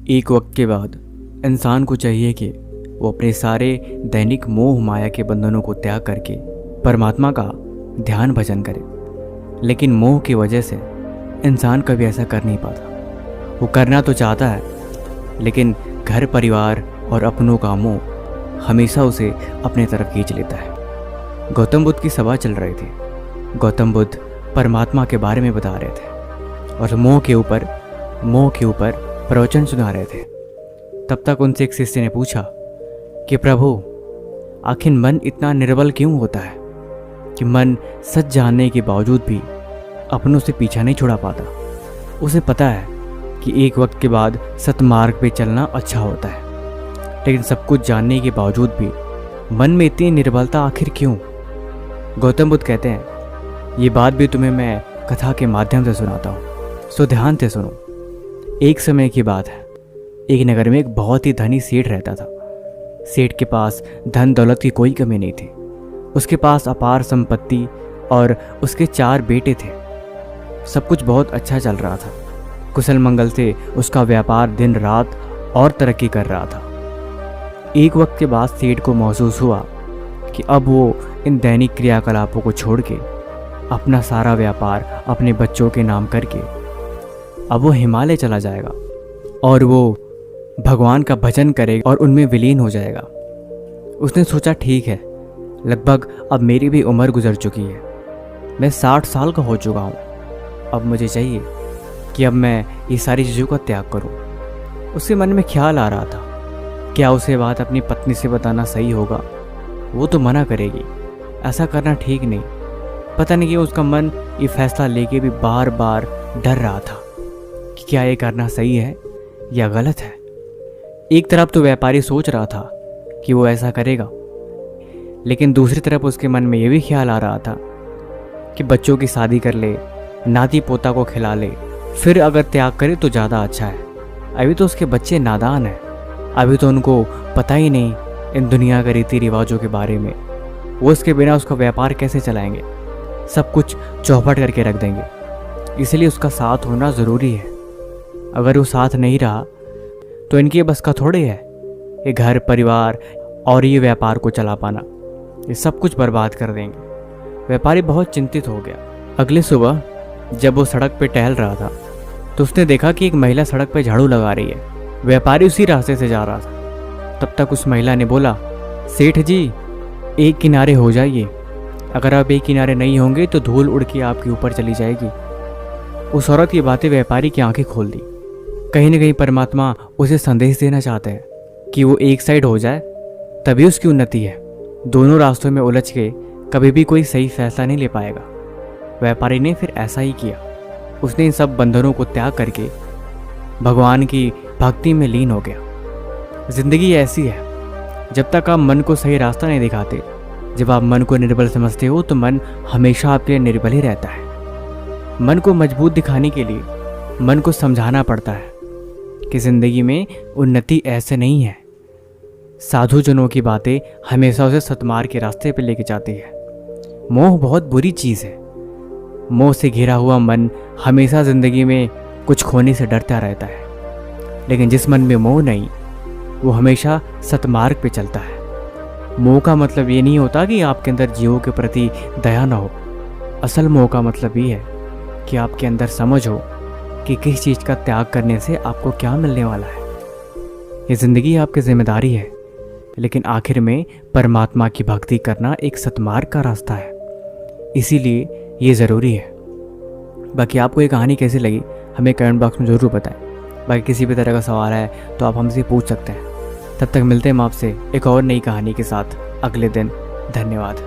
एक वक्त के बाद इंसान को चाहिए कि वो अपने सारे दैनिक मोह माया के बंधनों को त्याग करके परमात्मा का ध्यान भजन करे। लेकिन मोह की वजह से इंसान कभी ऐसा कर नहीं पाता। वो करना तो चाहता है, लेकिन घर परिवार और अपनों का मोह हमेशा उसे अपने तरफ खींच लेता है। गौतम बुद्ध की सभा चल रही थी। गौतम बुद्ध परमात्मा के बारे में बता रहे थे और मोह के ऊपर प्रवचन सुना रहे थे। तब तक उनसे एक शिष्य ने पूछा कि प्रभु, आखिर मन इतना निर्बल क्यों होता है कि मन सच जानने के बावजूद भी अपनों से पीछा नहीं छुड़ा पाता। उसे पता है कि एक वक्त के बाद सतमार्ग पे चलना अच्छा होता है, लेकिन सब कुछ जानने के बावजूद भी मन में इतनी निर्बलता आखिर क्यों? गौतम बुद्ध कहते हैं, ये बात भी तुम्हें मैं कथा के माध्यम से सुनाता हूँ, सो ध्यान से सुनो। एक समय की बात है, एक नगर में एक बहुत ही धनी सेठ रहता था। सेठ के पास धन दौलत की कोई कमी नहीं थी। उसके पास अपार संपत्ति और उसके 4 बेटे थे। सब कुछ बहुत अच्छा चल रहा था। कुशल मंगल से उसका व्यापार दिन रात और तरक्की कर रहा था। एक वक्त के बाद सेठ को महसूस हुआ कि अब वो इन दैनिक क्रियाकलापों को छोड़ के अपना सारा व्यापार अपने बच्चों के नाम करके अब वो हिमालय चला जाएगा और वो भगवान का भजन करेगा और उनमें विलीन हो जाएगा। उसने सोचा, ठीक है, लगभग अब मेरी भी उम्र गुजर चुकी है। मैं 60 साल का हो चुका हूँ। अब मुझे चाहिए कि अब मैं ये सारी चीज़ों का त्याग करूँ। उसके मन में ख्याल आ रहा था, क्या उसे बात अपनी पत्नी से बताना सही होगा? वो तो मना करेगी, ऐसा करना ठीक नहीं। पता नहीं कि उसका मन ये फैसला लेके भी बार बार डर रहा था कि क्या ये करना सही है या गलत है। एक तरफ तो व्यापारी सोच रहा था कि वो ऐसा करेगा, लेकिन दूसरी तरफ उसके मन में ये भी ख्याल आ रहा था कि बच्चों की शादी कर ले, नाती पोता को खिला ले, फिर अगर त्याग करे तो ज़्यादा अच्छा है। अभी तो उसके बच्चे नादान हैं, अभी तो उनको पता ही नहीं इन दुनिया के रीति रिवाजों के बारे में। वो उसके बिना उसका व्यापार कैसे चलाएंगे? सब कुछ चौपट करके रख देंगे। इसलिए उसका साथ होना ज़रूरी है। अगर वो साथ नहीं रहा तो इनकी बस का थोड़े है ये घर परिवार और ये व्यापार को चला पाना। ये सब कुछ बर्बाद कर देंगे। व्यापारी बहुत चिंतित हो गया। अगली सुबह जब वो सड़क पे टहल रहा था तो उसने देखा कि एक महिला सड़क पे झाड़ू लगा रही है। व्यापारी उसी रास्ते से जा रहा था। तब तक उस महिला ने बोला, सेठ जी, एक किनारे हो जाइए। अगर आप एक किनारे नहीं होंगे तो धूल उड़ के आपके ऊपर चली जाएगी। उस औरत की बातें व्यापारी की आंखें खोल दी। कहीं न कहीं परमात्मा उसे संदेश देना चाहते हैं कि वो एक साइड हो जाए, तभी उसकी उन्नति है। दोनों रास्तों में उलझ के कभी भी कोई सही फैसला नहीं ले पाएगा। व्यापारी ने फिर ऐसा ही किया। उसने इन सब बंधनों को त्याग करके भगवान की भक्ति में लीन हो गया। जिंदगी ऐसी है, जब तक आप मन को सही रास्ता नहीं दिखाते, जब आप मन को निर्बल समझते हो तो मन हमेशा आपके लिए निर्बल ही रहता है। मन को मजबूत दिखाने के लिए मन को समझाना पड़ता है कि जिंदगी में उन्नति ऐसे नहीं है। साधु जनों की बातें हमेशा उसे सतमार्ग के रास्ते पर लेके जाती है। मोह बहुत बुरी चीज़ है। मोह से घिरा हुआ मन हमेशा जिंदगी में कुछ खोने से डरता रहता है, लेकिन जिस मन में मोह नहीं, वो हमेशा सतमार्ग पे चलता है। मोह का मतलब ये नहीं होता कि आपके अंदर जीवों के प्रति दया न हो। असल मोह का मतलब ये है कि आपके अंदर समझ हो कि किस चीज़ का त्याग करने से आपको क्या मिलने वाला है। ये ज़िंदगी आपकी जिम्मेदारी है, लेकिन आखिर में परमात्मा की भक्ति करना एक सतमार्ग का रास्ता है। इसीलिए ये ज़रूरी है। बाकी आपको ये कहानी कैसी लगी हमें कमेंट बॉक्स में ज़रूर बताएं। बाकी किसी भी तरह का सवाल है तो आप हमसे पूछ सकते हैं। तब तक मिलते हैं हम आपसे एक और नई कहानी के साथ अगले दिन। धन्यवाद।